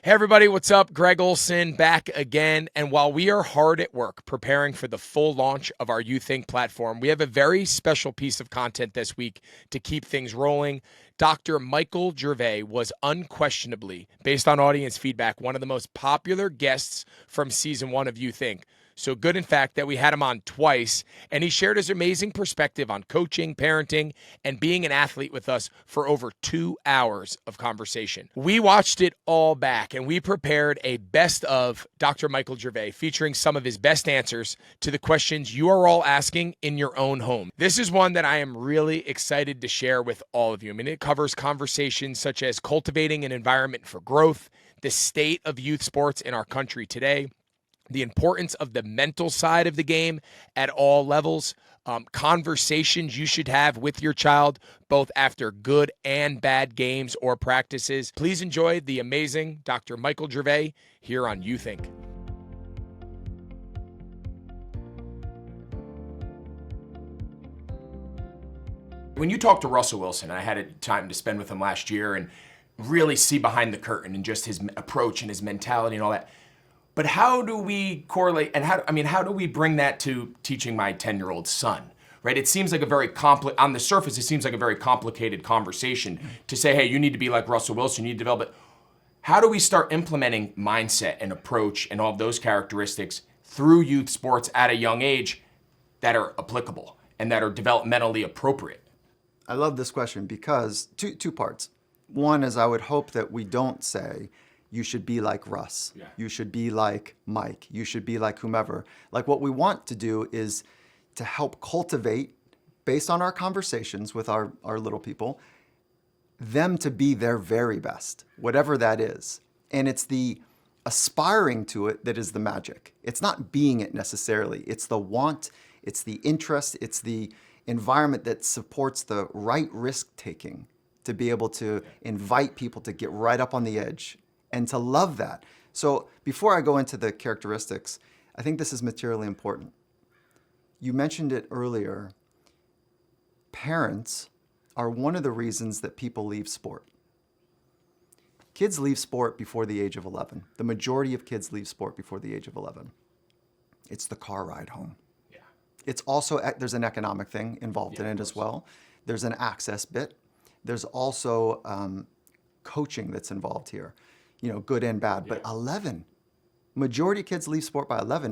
Hey everybody, what's up? Greg Olsen back again. And while we are hard at work preparing for the full launch of our You Think platform, we have a very special piece of content this week to keep things rolling. Dr. Michael Gervais was unquestionably, based on audience feedback, one of the most popular guests from season 1 of You Think. So good, in fact, that we had him on twice, and he shared his amazing perspective on coaching, parenting, and being an athlete with us for over 2 hours of conversation. We watched it all back, and we prepared a best of Dr. Michael Gervais featuring some of his best answers to the questions you are all asking in your own home. This is one that I am really excited to share with all of you. I mean, it covers conversations such as cultivating an environment for growth, the state of youth sports in our country today, the importance of the mental side of the game at all levels, conversations you should have with your child, both after good and bad games or practices. Please enjoy the amazing Dr. Michael Gervais here on You Think. When you talk to Russell Wilson, I had a time to spend with him last year and really see behind the curtain and just his approach and his mentality and all that. But how do we correlate, and how do we bring that to teaching my 10-year-old son, right? It seems like on the surface, it seems like a very complicated conversation to say, hey, you need to be like Russell Wilson, you need to develop it. How do we start implementing mindset and approach and all of those characteristics through youth sports at a young age that are applicable and that are developmentally appropriate? I love this question because two parts. One is I would hope that we don't say, you should be like Russ. Yeah. You should be like Mike. You should be like whomever. Like what we want to do is to help cultivate, based on our conversations with our little people, them to be their very best, whatever that is. And it's the aspiring to it that is the magic. It's not being it necessarily. It's the want, it's the interest, it's the environment that supports the right risk taking to be able to invite people to get right up on the edge and to love that. So before I go into the characteristics, I think this is materially important. You mentioned it earlier. Parents are one of the reasons that people leave sport. Kids leave sport before the age of 11. The majority of kids leave sport before the age of 11. It's the car ride home. Yeah. It's also, there's an economic thing involved in it as well. There's an access bit. There's also coaching that's involved here. You know, good and bad, but 11, majority of kids leave sport by 11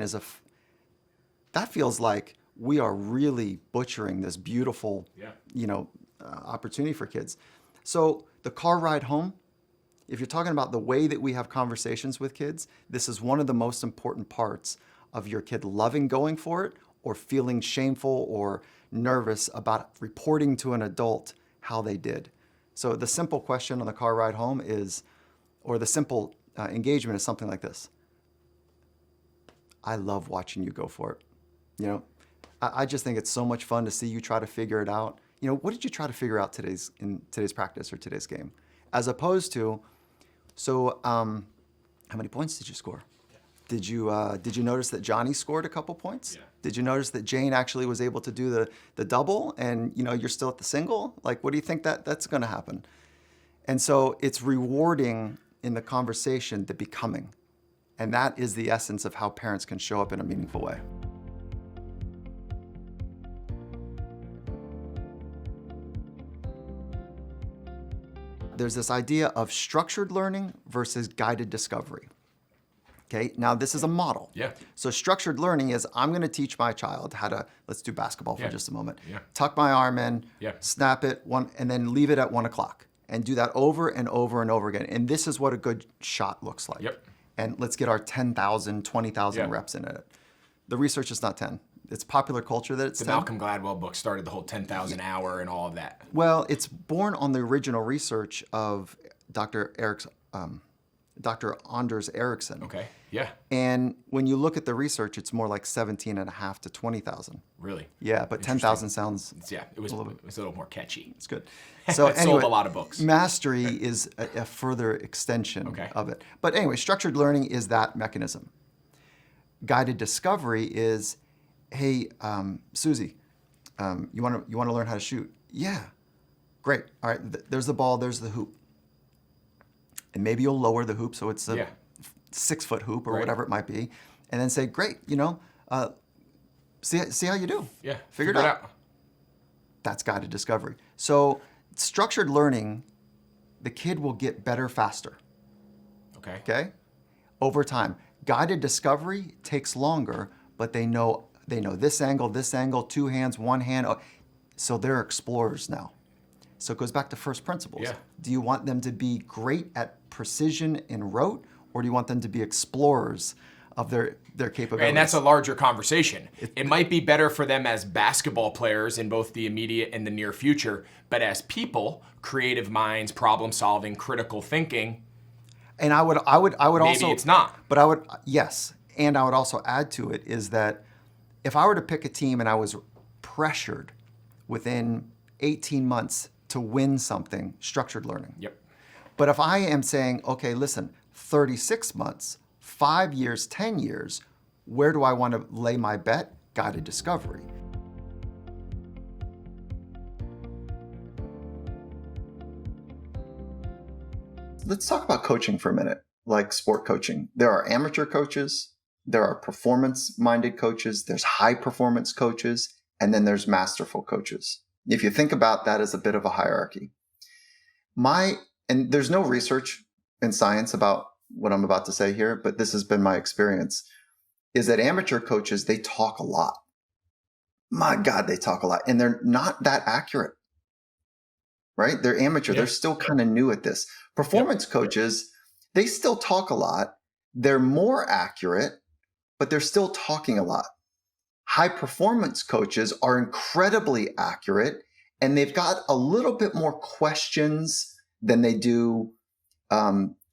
that feels like we are really butchering this beautiful, opportunity for kids. So the car ride home, if you're talking about the way that we have conversations with kids, this is one of the most important parts of your kid loving going for it or feeling shameful or nervous about reporting to an adult how they did. So the simple question on the car ride home is, or the simple engagement is something like this. I love watching you go for it. You know, I just think it's so much fun to see you try to figure it out. You know, what did you try to figure out in today's practice or today's game? As opposed to, how many points did you score? Yeah. Did you notice that Johnny scored a couple points? Yeah. Did you notice that Jane actually was able to do the double and you're still at the single? Like, what do you think that's going to happen? And so it's rewarding in the conversation, the becoming. And that is the essence of how parents can show up in a meaningful way. There's this idea of structured learning versus guided discovery. Okay, now this is a model. Yeah. So structured learning is I'm going to teach my child how to, let's do basketball for just a moment. Yeah. Tuck my arm in, snap it, and then leave it at 1 o'clock. And do that over and over and over again. And this is what a good shot looks like. Yep. And let's get our 10,000, 20,000 reps in it. The research is not 10. It's popular culture that it's the 10. Malcolm Gladwell book started the whole 10,000 hour and all of that. Well, it's born on the original research of Dr. Anders Ericsson. Okay, yeah. And when you look at the research, it's more like 17,500 to 20,000. Really? Yeah, but 10,000 sounds it was a little more catchy. It's good. So it anyway, sold a lot of books. Mastery is a further extension of it. But anyway, structured learning is that mechanism. Guided discovery is, hey, Susie, you want to learn how to shoot? Yeah, great. All right, there's the ball, there's the hoop. And maybe you'll lower the hoop so it's a Yeah. 6-foot hoop or Right. whatever it might be. And then say, great, see how you do. Yeah. Figure it out. That's guided discovery. So structured learning, the kid will get better faster. Okay? Over time. Guided discovery takes longer, but they know this angle, 2 hands, 1 hand. So they're explorers now. So it goes back to first principles. Yeah. Do you want them to be great at precision and rote, or do you want them to be explorers of their capabilities? And that's a larger conversation. It might be better for them as basketball players in both the immediate and the near future, but as people, creative minds, problem solving, critical thinking, and I would also, maybe it's not. But yes, and I would also add to it is that if I were to pick a team and I was pressured within 18 months to win something, structured learning. Yep. But if I am saying, okay, listen, 36 months, 5 years, 10 years, where do I want to lay my bet? Guided discovery. Let's talk about coaching for a minute, like sport coaching. There are amateur coaches, there are performance-minded coaches, there's high-performance coaches, and then there's masterful coaches. If you think about that as a bit of a hierarchy. And there's no research in science about what I'm about to say here, but this has been my experience, is that amateur coaches, they talk a lot. My God, they talk a lot. And they're not that accurate, right? They're amateur. They're still kind of new at this. Performance coaches, they still talk a lot. They're more accurate, but they're still talking a lot. High performance coaches are incredibly accurate, and they've got a little bit more questions than they do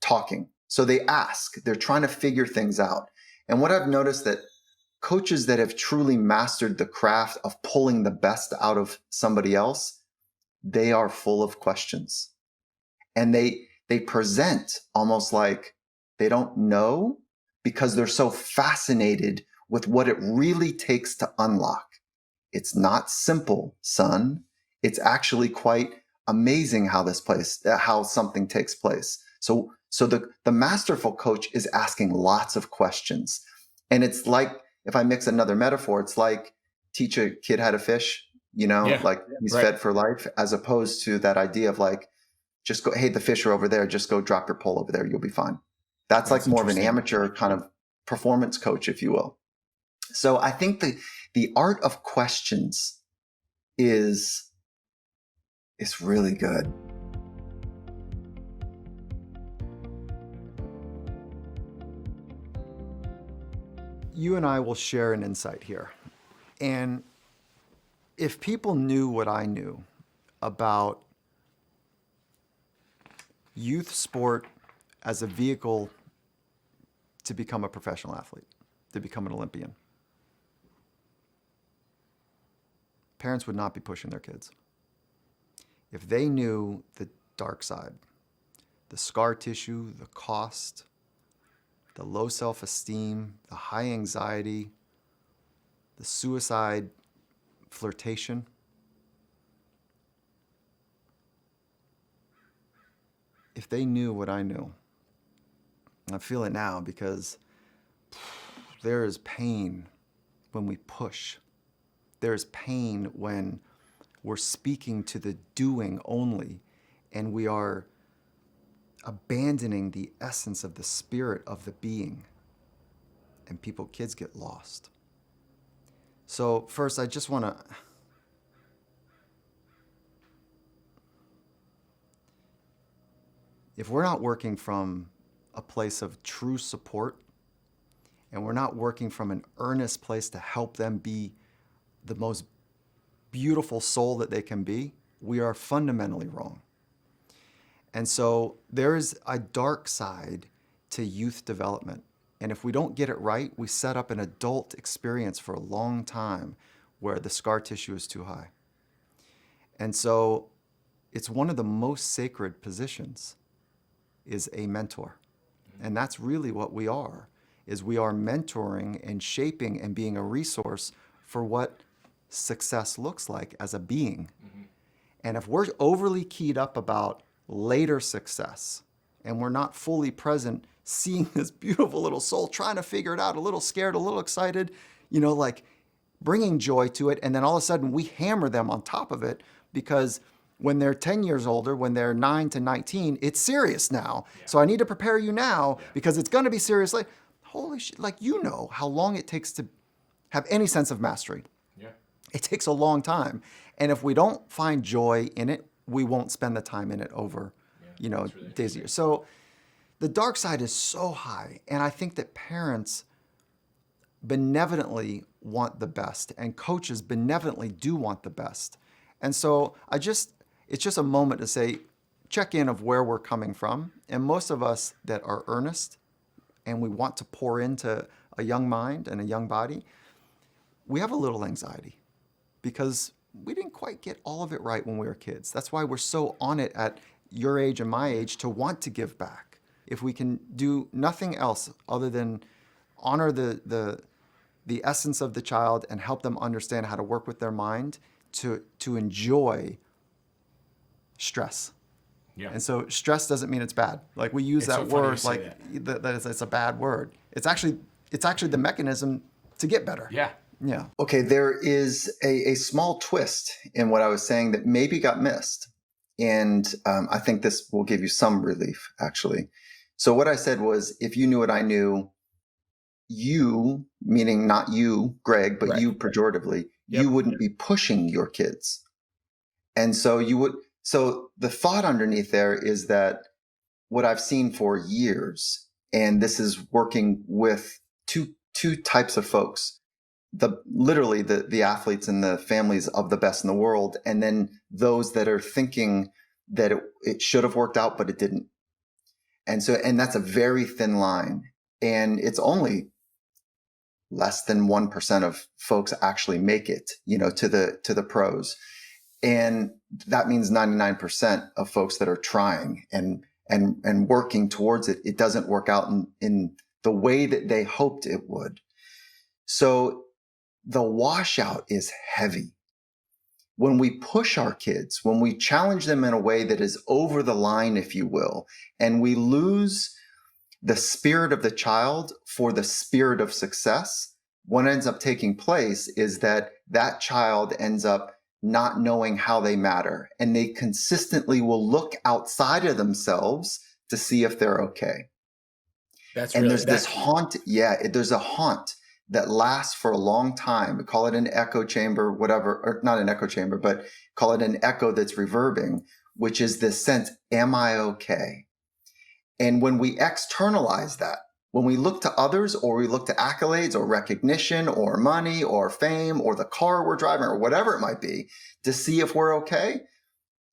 talking. So they ask, they're trying to figure things out. And what I've noticed that coaches that have truly mastered the craft of pulling the best out of somebody else, they are full of questions. And they present almost like they don't know because they're so fascinated with what it really takes to unlock. It's not simple, son. It's actually quite amazing how something takes place. So the masterful coach is asking lots of questions. And it's like, if I mix another metaphor, it's like teach a kid how to fish, like he's fed for life, as opposed to that idea of like, just go, hey, the fish are over there. Just go drop your pole over there. You'll be fine. That's like more of an amateur kind of performance coach, if you will. So I think the art of questions is really good. You and I will share an insight here. And if people knew what I knew about youth sport as a vehicle to become a professional athlete, to become an Olympian, parents would not be pushing their kids. If they knew the dark side, the scar tissue, the cost, the low self-esteem, the high anxiety, the suicide flirtation, if they knew what I knew, I feel it now because there is pain when we push. There's pain when we're speaking to the doing only, and we are abandoning the essence of the spirit of the being. And kids get lost. So first, I just want to if we're not working from a place of true support, and we're not working from an earnest place to help them be the most beautiful soul that they can be, we are fundamentally wrong. And so there is a dark side to youth development. And if we don't get it right, we set up an adult experience for a long time where the scar tissue is too high. And so it's one of the most sacred positions is a mentor. And that's really what we are, is we are mentoring and shaping and being a resource for what success looks like as a being. Mm-hmm. And if we're overly keyed up about later success, and we're not fully present seeing this beautiful little soul trying to figure it out, a little scared, a little excited, like bringing joy to it. And then all of a sudden we hammer them on top of it because when they're 10 years older, when they're 9 to 19, it's serious now. Yeah. So I need to prepare you now because it's going to be serious. Like, holy shit, like, how long it takes to have any sense of mastery. Yeah. It takes a long time. And if we don't find joy in it, we won't spend the time in it over, really days a year. So the dark side is so high. And I think that parents benevolently want the best and coaches benevolently do want the best. And so it's just a moment to say, check in of where we're coming from. And most of us that are earnest and we want to pour into a young mind and a young body, we have a little anxiety because we didn't quite get all of it right when we were kids. That's why we're so on it at your age and my age to want to give back. If we can do nothing else other than honor the essence of the child and help them understand how to work with their mind to enjoy stress. Yeah. And so stress doesn't mean it's bad. Like we use that word like that it's a bad word. It's actually the mechanism to get better. Yeah. Yeah. Okay, there is a small twist in what I was saying that maybe got missed. And I think this will give you some relief, actually. So what I said was, if you knew what I knew, you, meaning not you, Greg, but you pejoratively, you wouldn't be pushing your kids. And so so the thought underneath there is that what I've seen for years, and this is working with two types of folks, literally the athletes and the families of the best in the world, and then those that are thinking that it should have worked out, but it didn't. And that's a very thin line. And it's only less than 1% of folks actually make it, to the pros. And that means 99% of folks that are trying and working towards it, it doesn't work out in the way that they hoped it would. So the washout is heavy. When we push our kids, when we challenge them in a way that is over the line, if you will, and we lose the spirit of the child for the spirit of success, what ends up taking place is that child ends up not knowing how they matter. And they consistently will look outside of themselves to see if they're okay. There's this haunt. Yeah, there's a haunt that lasts for a long time. We call it an echo chamber, whatever, or not an echo chamber, but call it an echo that's reverbing, which is this sense, am I okay? And when we externalize that, when we look to others or we look to accolades or recognition or money or fame or the car we're driving or whatever it might be to see if we're okay,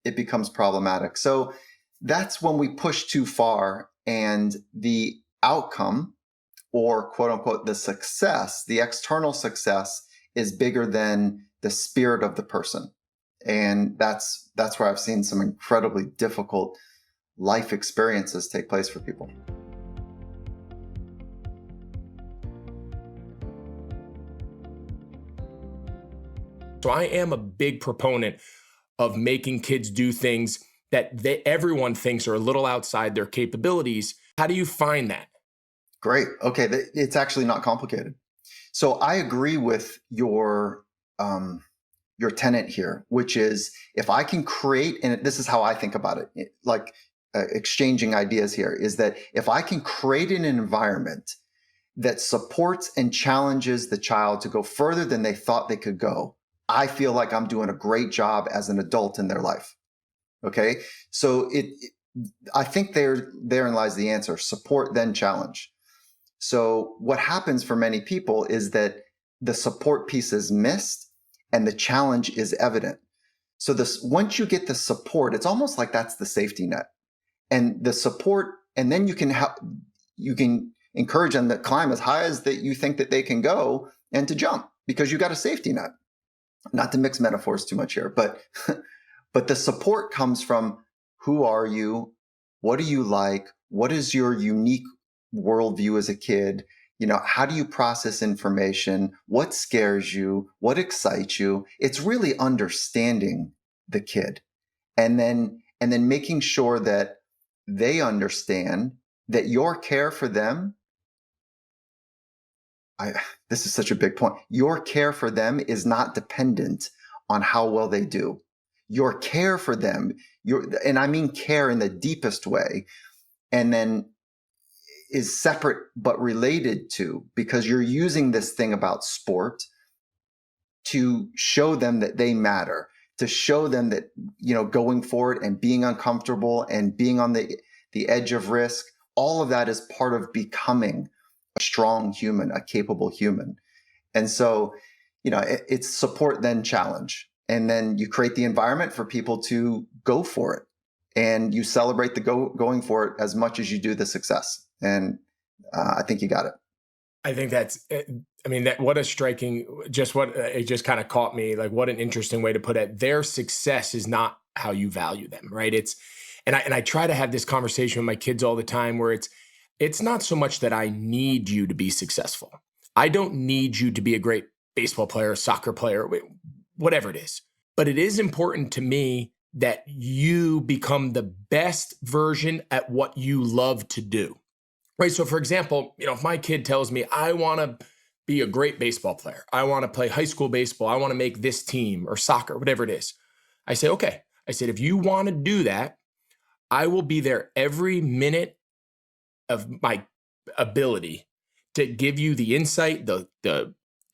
it becomes problematic. So that's when we push too far and the outcome, or quote unquote, the success, the external success is bigger than the spirit of the person. And that's where I've seen some incredibly difficult life experiences take place for people. So I am a big proponent of making kids do things that everyone thinks are a little outside their capabilities. How do you find that? Great. Okay. It's actually not complicated. So I agree with your tenet here, which is if I can create, and this is how I think about it, like exchanging ideas here, is that if I can create an environment that supports and challenges the child to go further than they thought they could go, I feel like I'm doing a great job as an adult in their life. Okay. So I think therein lies the answer: support, then challenge. So what happens for many people is that the support piece is missed and the challenge is evident. So once you get the support, it's almost like that's the safety net, and the support, and then you can encourage them to climb as high as that you think that they can go and to jump because you got a safety net. Not to mix metaphors too much here, but the support comes from who are you? What do you like? What is your unique worldview as a kid? How do you process information? What scares you? What excites you? It's really understanding the kid and then making sure that they understand that your care for them, this is such a big point. Your care for them is not dependent on how well they do. Your care for them, and I mean care in the deepest way, and then is separate but related to, because you're using this thing about sport to show them that they matter, to show them that, going forward and being uncomfortable and being on the edge of risk, all of that is part of becoming a strong human, a capable human. And so, it's support then challenge. And then you create the environment for people to go for it. And you celebrate the going for it as much as you do the success. And I think you got it. I think what a striking, it just kind of caught me, like what an interesting way to put it. Their success is not how you value them, right? And I try to have this conversation with my kids all the time where it's not so much that I need you to be successful. I don't need you to be a great baseball player, soccer player, whatever it is. But it is important to me that you become the best version at what you love to do. Right. So, for example, if my kid tells me, I want to be a great baseball player, I want to play high school baseball, I want to make this team or soccer, whatever it is. I say, okay. I said, if you want to do that, I will be there every minute of my ability to give you the insight, the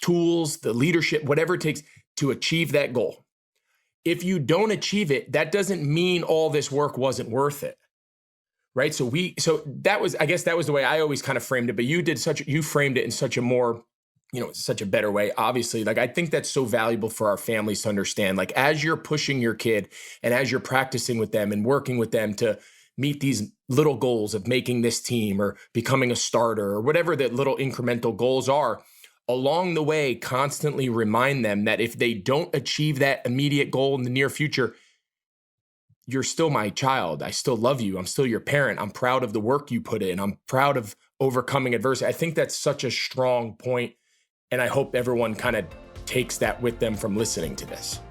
tools, the leadership, whatever it takes to achieve that goal. If you don't achieve it, that doesn't mean all this work wasn't worth it. Right. So that was the way I always kind of framed it, but you framed it in such a more, such a better way. Obviously, like, I think that's so valuable for our families to understand, like, as you're pushing your kid and as you're practicing with them and working with them to meet these little goals of making this team or becoming a starter or whatever the little incremental goals are, along the way, constantly remind them that if they don't achieve that immediate goal in the near future, you're still my child. I still love you. I'm still your parent. I'm proud of the work you put in. I'm proud of overcoming adversity. I think that's such a strong point, and I hope everyone kind of takes that with them from listening to this.